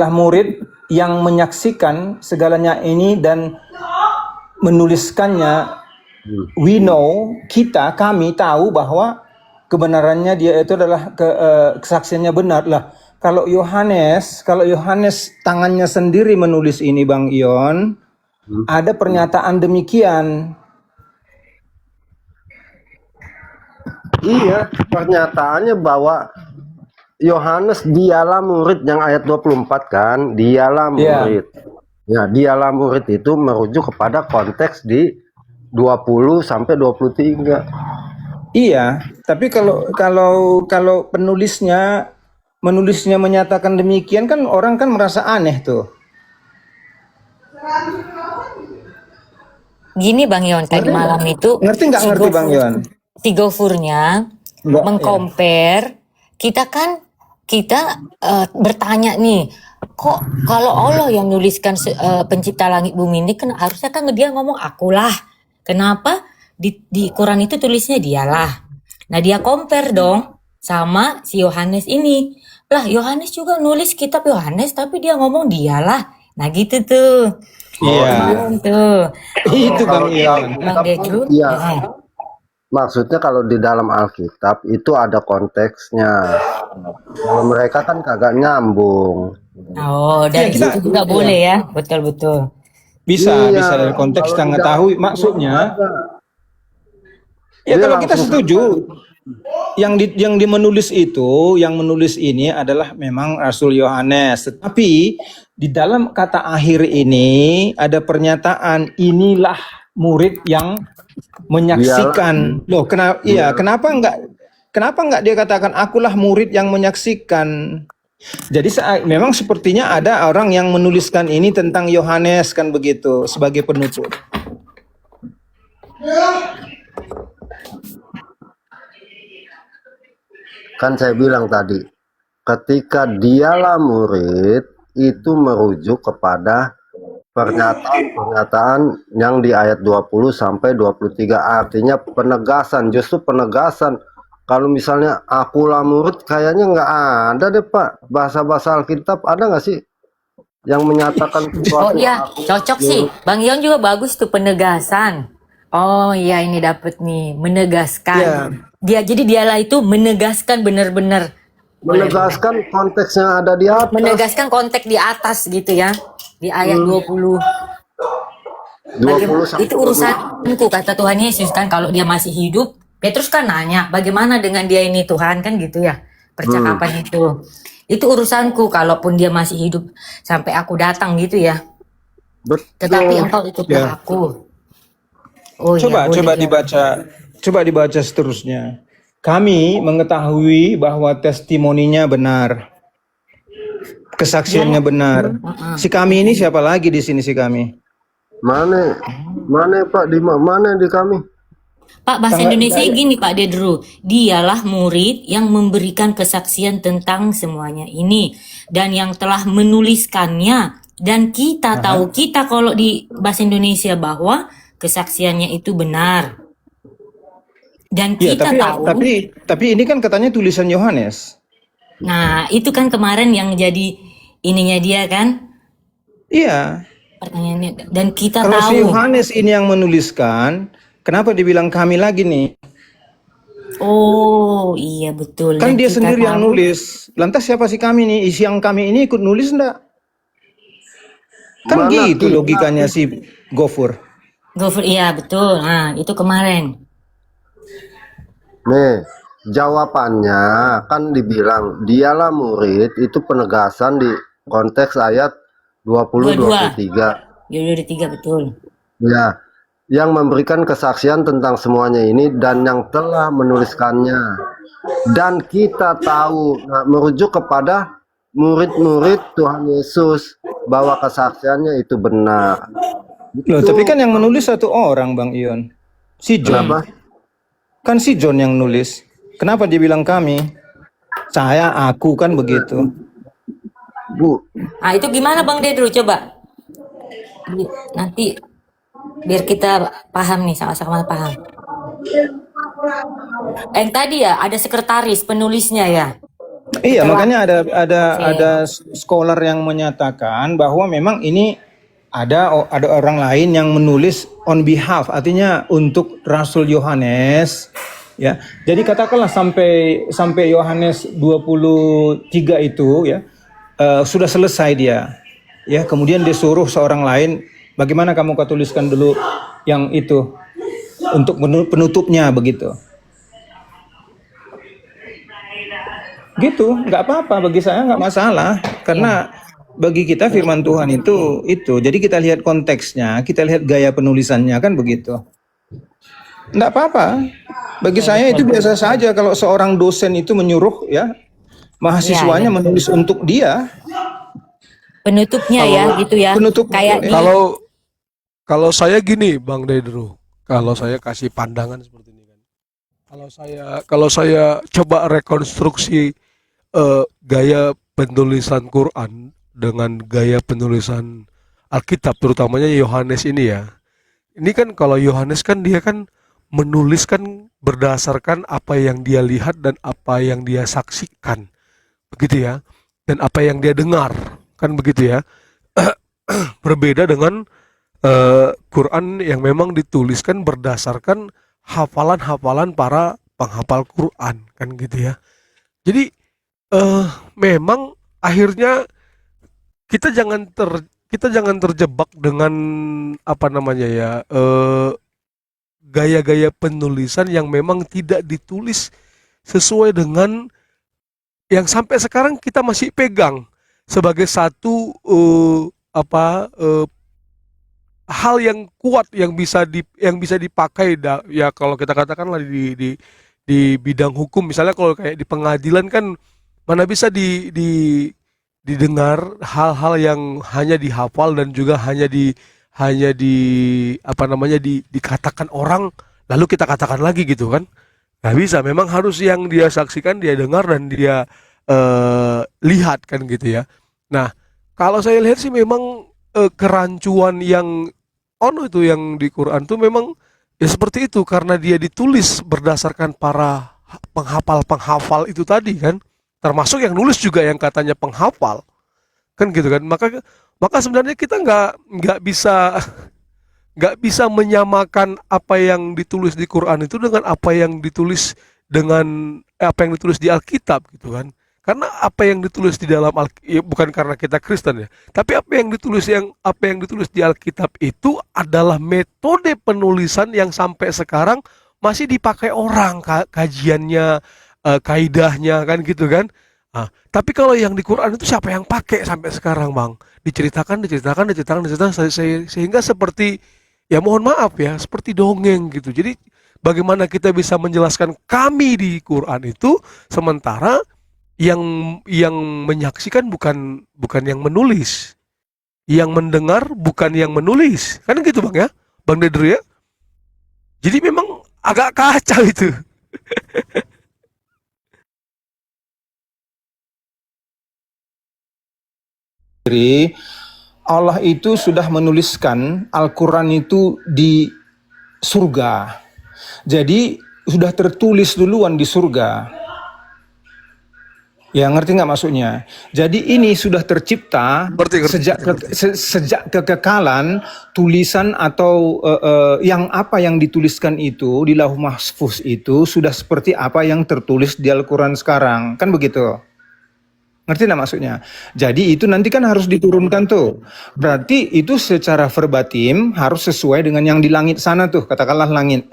murid yang menyaksikan segalanya ini dan menuliskannya. We know, kami tahu bahwa kebenarannya dia itu adalah kesaksiannya benar lah. Kalau Yohanes tangannya sendiri menulis ini Bang Ion, ada pernyataan demikian. Iya, pernyataannya bahwa Yohanes dialah murid yang ayat 24 kan, dialah Iya. murid. Ya, dialah murid itu merujuk kepada konteks di 20 sampai 23. Iya, tapi kalau penulisnya menyatakan demikian kan orang kan merasa aneh tuh. Gini Bang Yon, tadi malam itu Ngerti nggak ngerti Bang Yon? si Gofurnya Nggak, mengcompare, kita bertanya nih, kok kalau Allah yang nuliskan pencipta langit bumi ini kan harusnya kan dia ngomong akulah. Kenapa di Quran itu tulisnya dialah. Nah dia compare dong sama si Yohanes ini. Lah Yohanes juga nulis kitab Yohanes tapi dia ngomong dialah. Nah gitu tuh. Iya. Tuh. Itu Bang Ion. Bang Deju. Iya. Maksudnya kalau di dalam Alkitab itu ada konteksnya. Kalau mereka kan kagak nyambung. Oh, dari Iya, situ juga boleh ya. Betul-betul. Bisa Iya, dari konteks kalau kita di mengetahui dalam maksudnya. ada. Ya Dia kalau kita langsung setuju, yang menulis ini adalah memang Rasul Yohanes. Tetapi di dalam kata akhir ini ada pernyataan inilah murid yang menyaksikan. Loh, kenapa enggak dia katakan akulah murid yang menyaksikan? Jadi memang sepertinya ada orang yang menuliskan ini tentang Yohanes kan begitu sebagai penutur. Kan saya bilang tadi, ketika dialah murid itu merujuk kepada pernyataan yang di ayat 20 sampai 23, artinya penegasan, justru penegasan. Kalau misalnya akulah murid, kayaknya nggak ada deh Pak. Bahasa-bahasa Alkitab ada nggak sih yang menyatakan Oh sesuatu? iya, cocok sih. Bang Yon juga bagus tuh penegasan. Oh iya ini dapet nih, menegaskan. Jadi dialah itu menegaskan benar-benar. Menegaskan konteks yang ada di atas. Menegaskan konteks di atas gitu ya. Di ayat 20. 20 sampai Itu urusanku kata Tuhan Yesus kan kalau dia masih hidup. Petrus kan nanya, bagaimana dengan dia ini Tuhan kan gitu ya. Percakapan itu. Itu urusanku kalaupun dia masih hidup sampai aku datang gitu ya. Tetapi betul. engkau itu Ya. aku. Oh iya, Coba boleh ya. coba dibaca seterusnya. Kami mengetahui bahwa testimoninya benar, kesaksiannya benar. Si kami ini siapa lagi di sini si kami? Mana Pak, mana di kami? Pak, bahasa Indonesia gini Pak Dedru, dialah murid yang memberikan kesaksian tentang semuanya ini dan yang telah menuliskannya, dan kita tahu, kita kalau di bahasa Indonesia bahwa kesaksiannya itu benar, dan Iya, kita tahu. tapi ini kan katanya tulisan Yohanes. Nah, itu kan kemarin yang jadi ininya dia kan Iya. pertanyaannya, dan kita Kalau si tahu. Yohanes ini yang menuliskan, kenapa dibilang kami lagi nih? Oh iya betul. Kan Dan dia kita sendiri yang tahu. nulis. Lantas siapa sih kami nih? Isi yang kami ini ikut nulis enggak? Kan Mana gitu kita? logikanya si Gofur. Gofur, iya betul. Nah, itu kemarin. Nih, jawabannya kan dibilang dialah murid, itu penegasan di konteks ayat 20-23. Dua tiga betul. Ya, yang memberikan kesaksian tentang semuanya ini dan yang telah menuliskannya. Dan kita tahu, nah, merujuk kepada murid-murid Tuhan Yesus bahwa kesaksiannya itu benar. Loh, tapi kan yang menulis satu orang, Bang Ion. Si John. Kenapa? Kan si John yang nulis. Kenapa dia bilang kami? Saya, aku kan begitu. Bu, Ah, itu gimana Bang Dedru coba? Nanti biar kita paham nih, sama-sama paham. Yang tadi ya ada sekretaris penulisnya ya. Iya, Setelah- makanya ada Oke. scholar yang menyatakan bahwa memang ini ada orang lain yang menulis on behalf, artinya untuk Rasul Yohanes, ya. Jadi katakanlah sampai Yohanes 23 itu ya sudah selesai dia. Ya, kemudian dia suruh seorang lain, bagaimana kamu kau tuliskan dulu yang itu untuk penutupnya begitu. Gitu, nggak apa-apa, bagi saya nggak masalah, karena bagi kita firman Tuhan itu. Jadi kita lihat konteksnya, kita lihat gaya penulisannya kan begitu. Nggak apa-apa, bagi saya itu biasa saja kalau seorang dosen itu menyuruh ya mahasiswanya menulis untuk dia. Penutupnya ya gitu ya. Penutup Kayak di Kalau saya gini, Bang Dedro, kalau saya kasih pandangan seperti ini kan. Kalau saya coba rekonstruksi gaya penulisan Quran dengan gaya penulisan Alkitab, terutamanya Yohanes ini ya. Ini kan kalau Yohanes kan dia kan menuliskan berdasarkan apa yang dia lihat dan apa yang dia saksikan, begitu ya, dan apa yang dia dengar, kan begitu ya. Berbeda dengan Quran yang memang dituliskan berdasarkan hafalan-hafalan para penghafal Quran, kan gitu ya. Jadi memang akhirnya kita jangan terjebak dengan apa namanya ya, gaya-gaya penulisan yang memang tidak ditulis sesuai dengan yang sampai sekarang kita masih pegang sebagai satu hal yang kuat yang bisa dipakai ya, kalau kita katakanlah di bidang hukum, misalnya kalau kayak di pengadilan kan mana bisa didengar hal-hal yang hanya dihafal dan juga hanya dikatakan orang lalu kita katakan lagi gitu kan, nggak bisa. Memang harus yang dia saksikan, dia dengar dan dia lihat kan gitu ya. Nah, kalau saya lihat sih memang kerancuan yang itu yang di Quran tuh memang ya seperti itu, karena dia ditulis berdasarkan para penghafal itu tadi kan, termasuk yang nulis juga yang katanya penghafal kan gitu kan. Maka sebenarnya kita nggak bisa menyamakan apa yang ditulis di Quran itu dengan apa yang ditulis di Alkitab gitu kan. Karena apa yang ditulis di dalam ya, bukan karena kita Kristen ya, tapi apa yang ditulis di Alkitab itu adalah metode penulisan yang sampai sekarang masih dipakai orang kajiannya, kaidahnya kan gitu kan. Ah, tapi kalau yang di Quran itu siapa yang pakai sampai sekarang, Bang? Diceritakan sehingga seperti ya mohon maaf ya, seperti dongeng gitu. Jadi bagaimana kita bisa menjelaskan kami di Quran itu sementara yang menyaksikan bukan yang menulis, yang mendengar bukan yang menulis, kan gitu Bang ya, Bang Dedru ya. Jadi memang agak kacau itu. Jadi Allah itu sudah menuliskan Al-Quran itu di surga. Jadi sudah tertulis duluan di surga. Ya, ngerti nggak maksudnya? Jadi ini sudah tercipta Ngerti. sejak kekekalan tulisan atau yang apa yang dituliskan itu di Lauh Mahfuz itu sudah seperti apa yang tertulis di Al-Quran sekarang, kan begitu? Ngerti nggak maksudnya? Jadi itu nanti kan harus diturunkan tuh. Berarti itu secara verbatim harus sesuai dengan yang di langit sana tuh, katakanlah langit.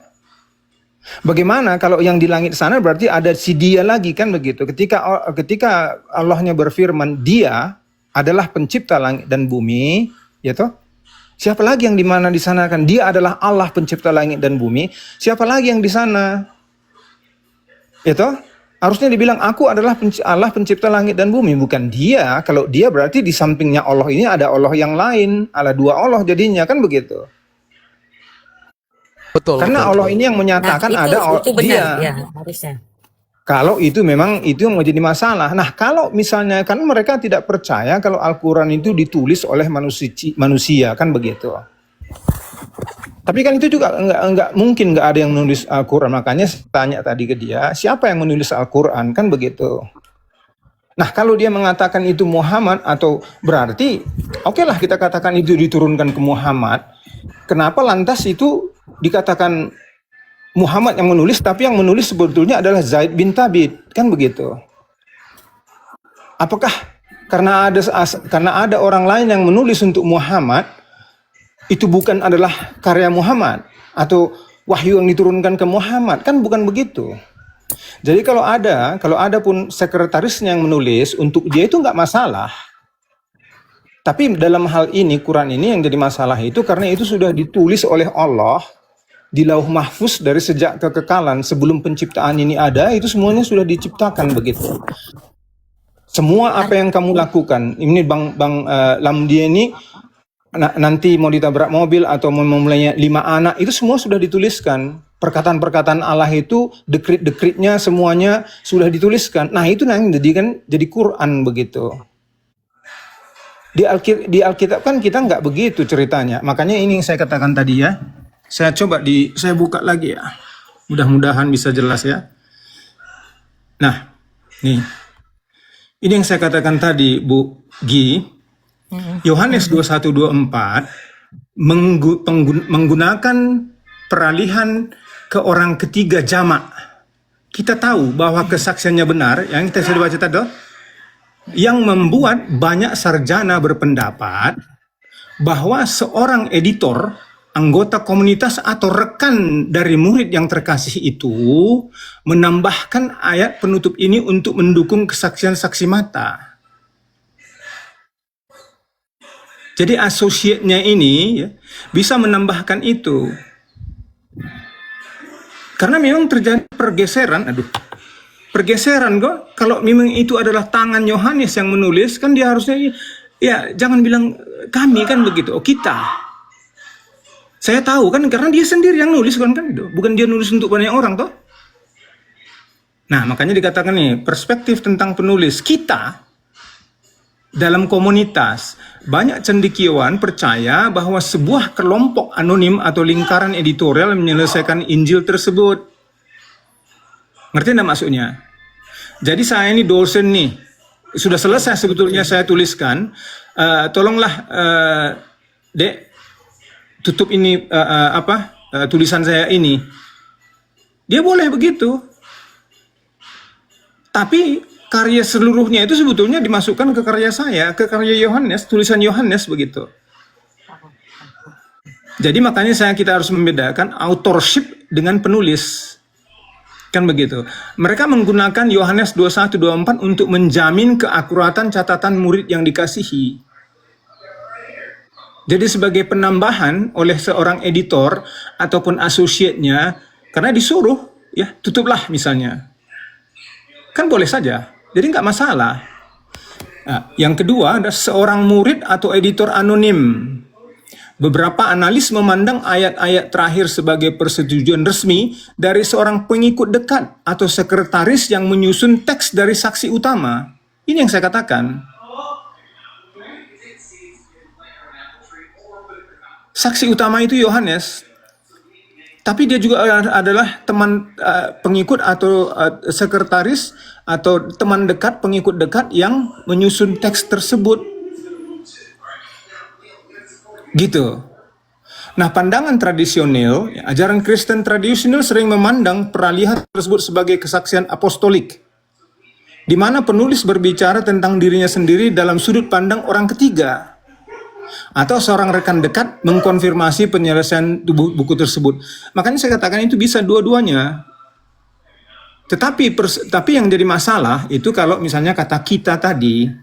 Bagaimana kalau yang di langit sana berarti ada si dia lagi kan begitu. Ketika Allahnya berfirman dia adalah pencipta langit dan bumi, ya toh? Siapa lagi yang di mana di sana kan? Dia adalah Allah pencipta langit dan bumi. Siapa lagi yang di sana? Ya toh? Harusnya dibilang aku adalah Allah pencipta langit dan bumi, bukan dia. Kalau dia berarti di sampingnya Allah ini ada Allah yang lain, ada dua Allah jadinya kan begitu. Betul. Karena betul. Allah ini yang menyatakan Nah, ada itu benar dia. ya harusnya. Kalau itu memang itu yang menjadi masalah. Nah, kalau misalnya kan mereka tidak percaya kalau Al-Quran itu ditulis oleh manusia kan begitu. Tapi kan itu juga enggak mungkin nggak ada yang menulis Al-Quran. Makanya saya tanya tadi ke dia, siapa yang menulis Al-Quran kan begitu. Nah, kalau dia mengatakan itu Muhammad atau berarti oke lah kita katakan itu diturunkan ke Muhammad. Kenapa lantas itu dikatakan Muhammad yang menulis, tapi yang menulis sebetulnya adalah Zaid bin Thabit, kan begitu? Apakah karena ada orang lain yang menulis untuk Muhammad, itu bukan adalah karya Muhammad atau wahyu yang diturunkan ke Muhammad? Kan bukan begitu. Jadi kalau ada pun sekretarisnya yang menulis untuk dia itu nggak masalah. Tapi dalam hal ini Quran ini yang jadi masalah itu karena itu sudah ditulis oleh Allah di Lauh Mahfuz dari sejak kekekalan sebelum penciptaan ini ada, itu semuanya sudah diciptakan begitu. Semua apa yang kamu lakukan, ini Bang Lamdia ini nanti mau ditabrak mobil atau mau memulainya 5 anak, itu semua sudah dituliskan. Perkataan-perkataan Allah itu, dekrit-dekritnya semuanya sudah dituliskan. Nah itu yang jadi Quran begitu. Di Alkitab kan kita nggak begitu ceritanya. Makanya ini yang saya katakan tadi ya. Saya buka lagi ya. Mudah-mudahan bisa jelas ya. Nah, nih. Ini yang saya katakan tadi, Bu Gi. Yohanes 21:24 menggunakan peralihan ke orang ketiga jamak. Kita tahu bahwa kesaksiannya benar, yang kita sudah baca tadi, yang membuat banyak sarjana berpendapat bahwa seorang editor, anggota komunitas atau rekan dari murid yang terkasih itu menambahkan ayat penutup ini untuk mendukung kesaksian saksi mata. Jadi associate-nya ini ya, bisa menambahkan itu. Karena memang terjadi pergeseran kok. Kalau memang itu adalah tangan Yohanes yang menulis, kan dia harusnya ya jangan bilang kami kan begitu. Oh kita. Saya tahu kan karena dia sendiri yang nulis kan itu. Bukan dia nulis untuk banyak orang toh. Nah, makanya dikatakan nih, perspektif tentang penulis kita dalam komunitas, banyak cendekiawan percaya bahwa sebuah kelompok anonim atau lingkaran editorial menyelesaikan Injil tersebut. Ngerti enggak maksudnya? Jadi saya ini dosen nih, sudah selesai sebetulnya saya tuliskan, tolonglah Dek, tutup ini tulisan saya ini. Dia boleh begitu. Tapi karya seluruhnya itu sebetulnya dimasukkan ke karya saya, ke karya Yohanes, tulisan Yohanes begitu. Jadi makanya kita harus membedakan authorship dengan penulis. Kan begitu. Mereka menggunakan Yohanes 21-24 untuk menjamin keakuratan catatan murid yang dikasihi. Jadi sebagai penambahan oleh seorang editor ataupun associate-nya, karena disuruh, ya tutuplah misalnya. Kan boleh saja. Jadi nggak masalah. Nah, yang kedua ada seorang murid atau editor anonim. Beberapa analis memandang ayat-ayat terakhir sebagai persetujuan resmi dari seorang pengikut dekat atau sekretaris yang menyusun teks dari saksi utama. Ini yang saya katakan. Saksi utama itu Yohanes, tapi dia juga adalah teman pengikut atau sekretaris atau teman dekat, pengikut dekat yang menyusun teks tersebut. Gitu. Nah, pandangan tradisional, ajaran Kristen tradisional sering memandang peralihan tersebut sebagai kesaksian apostolik, di mana penulis berbicara tentang dirinya sendiri dalam sudut pandang orang ketiga, atau seorang rekan dekat mengkonfirmasi penyelesaian buku tersebut. Makanya saya katakan itu bisa dua-duanya. Tapi yang jadi masalah itu kalau misalnya kata kita tadi,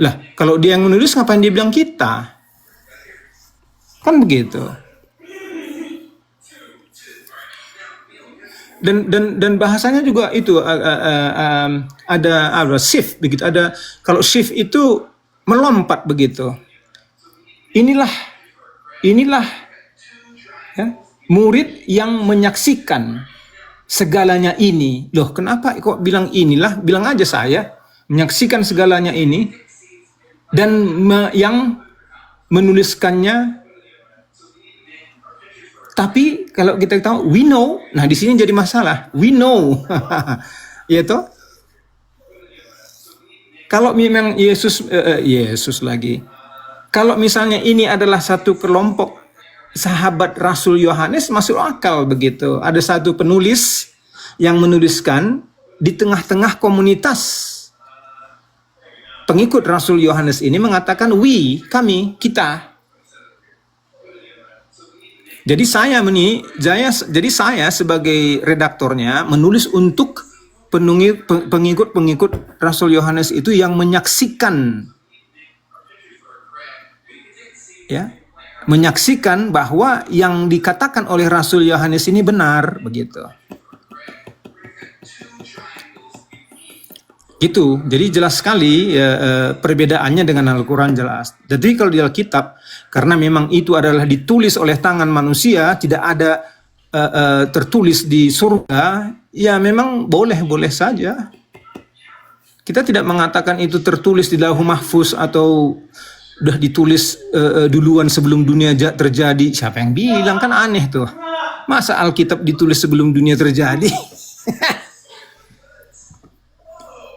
lah kalau dia yang menulis ngapain dia bilang kita? Kan begitu. Dan bahasanya juga itu ada shift begitu. Ada kalau shift itu melompat begitu. Inilah ya, murid yang menyaksikan segalanya ini. Loh, kenapa kok bilang inilah? Bilang aja saya menyaksikan segalanya ini dan yang menuliskannya. Tapi kalau kita tahu we know, nah di sini jadi masalah. We know. Ya toh? Kalau memang Yesus lagi. Kalau misalnya ini adalah satu kelompok sahabat Rasul Yohanes, masuk akal begitu. Ada satu penulis yang menuliskan di tengah-tengah komunitas pengikut Rasul Yohanes ini mengatakan kami, kita. Jadi saya sebagai redaktornya menulis untuk pengikut Rasul Yohanes itu yang menyaksikan, ya, menyaksikan bahwa yang dikatakan oleh Rasul Yohanes ini benar, begitu. Gitu. Jadi jelas sekali perbedaannya dengan Al-Quran jelas. Jadi kalau di Alkitab, karena memang itu adalah ditulis oleh tangan manusia, tidak ada tertulis di surga, ya memang boleh-boleh saja. Kita tidak mengatakan itu tertulis di Lauh Mahfuz atau udah ditulis duluan sebelum dunia terjadi. Siapa yang bilang? Kan aneh tuh. Masa Alkitab ditulis sebelum dunia terjadi?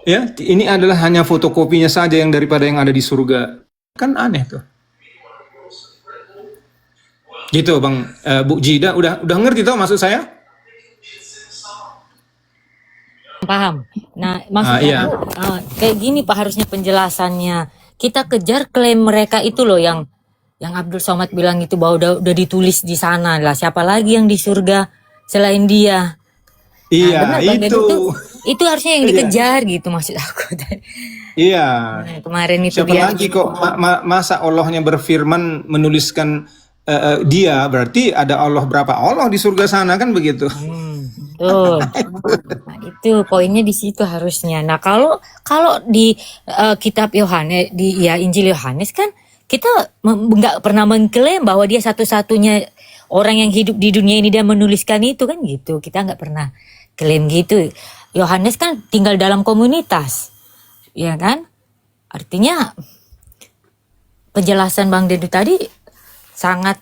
Ya, ini adalah hanya fotokopinya saja yang daripada yang ada di surga. Kan aneh tuh. Gitu Bang Bu Jida, udah ngerti tuh maksud saya? Paham. Nah, maksudnya kayak gini Pak harusnya penjelasannya. Kita kejar klaim mereka itu loh yang Abdul Somad bilang itu bahwa udah ditulis di sana lah. Siapa lagi yang di surga selain dia? Iya, benar, itu. Itu harusnya yang dikejar gitu maksud aku. Iya. Nah, kemarin itu Siapa dia lagi kok masa Allahnya berfirman menuliskan dia, berarti ada Allah berapa Allah di surga sana, kan begitu. tuh. Nah, itu poinnya di situ harusnya. Nah, kalau di kitab Yohanes di Injil Yohanes kan kita nggak pernah mengklaim bahwa dia satu-satunya orang yang hidup di dunia ini dia menuliskan itu kan gitu. Kita nggak pernah klaim gitu. Yohanes kan tinggal dalam komunitas, ya kan? Artinya penjelasan Bang Dedu tadi sangat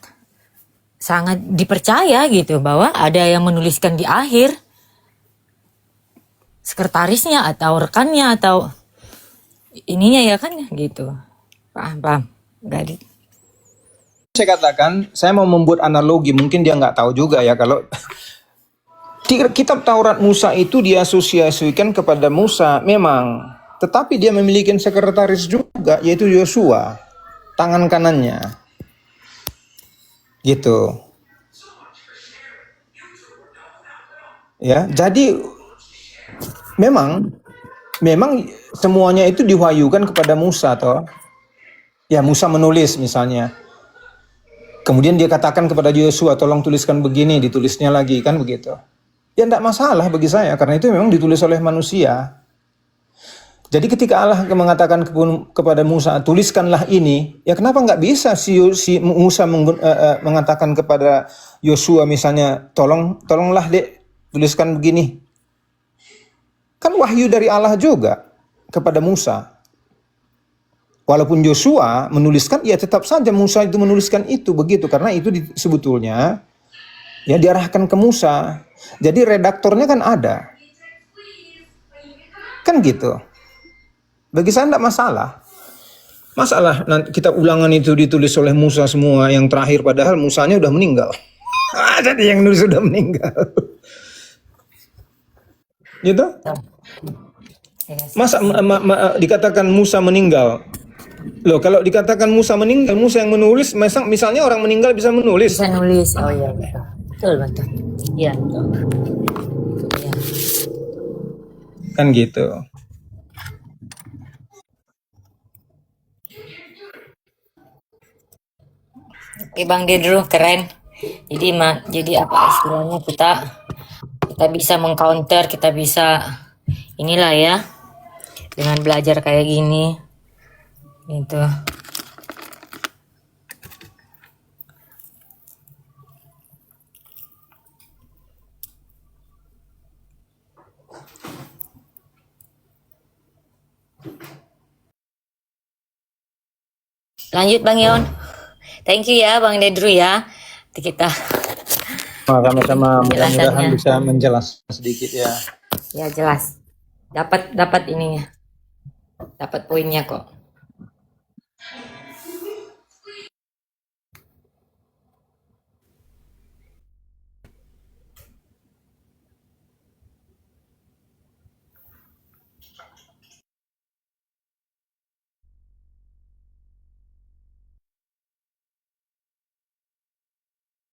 dipercaya gitu bahwa ada yang menuliskan di akhir, sekretarisnya atau rekannya atau ininya ya kan gitu. Paham. Gak Saya katakan, saya mau membuat analogi, mungkin dia nggak tahu juga ya kalau Kitab Taurat Musa itu diasosiasikan kepada Musa memang, tetapi dia memiliki sekretaris juga, yaitu Yosua, tangan kanannya. Gitu. Ya, jadi memang semuanya itu diwahyukan kepada Musa toh. Ya, Musa menulis misalnya. Kemudian dia katakan kepada Yosua, tolong tuliskan begini, ditulisnya lagi, kan begitu. Ya tidak masalah bagi saya, karena itu memang ditulis oleh manusia. Jadi ketika Allah mengatakan kepada Musa, tuliskanlah ini, ya kenapa nggak bisa si Musa mengatakan kepada Yosua misalnya, tolonglah dek, tuliskan begini. Kan wahyu dari Allah juga kepada Musa. Walaupun Yosua menuliskan, ya tetap saja Musa itu menuliskan itu begitu, karena itu sebetulnya ya diarahkan ke Musa. Jadi redaktornya kan ada. Kan gitu. Bagi saya tidak masalah. Masalah nanti kitab Ulangan itu ditulis oleh Musa semua yang terakhir, padahal Musanya udah meninggal. Jadi yang nulis sudah meninggal. Gitu? Masa dikatakan Musa meninggal? Loh, kalau dikatakan Musa meninggal, Musa yang menulis, misalnya orang meninggal bisa menulis. Bisa nulis. Oh iya, betul. Betul. Iya, betul. Iya. Kan gitu. Oke, Bang Dedro, keren. Jadi apa istilahnya, kita bisa mengcounter, kita bisa inilah ya, dengan belajar kayak gini. Gitu. Lanjut Bang Yon. Thank you ya Bang Dedru ya. Nanti kita Sama-sama, mudah-mudahan penjelasannya. bisa menjelaskan sedikit ya. Ya jelas. Dapat ininya. Dapat poinnya kok.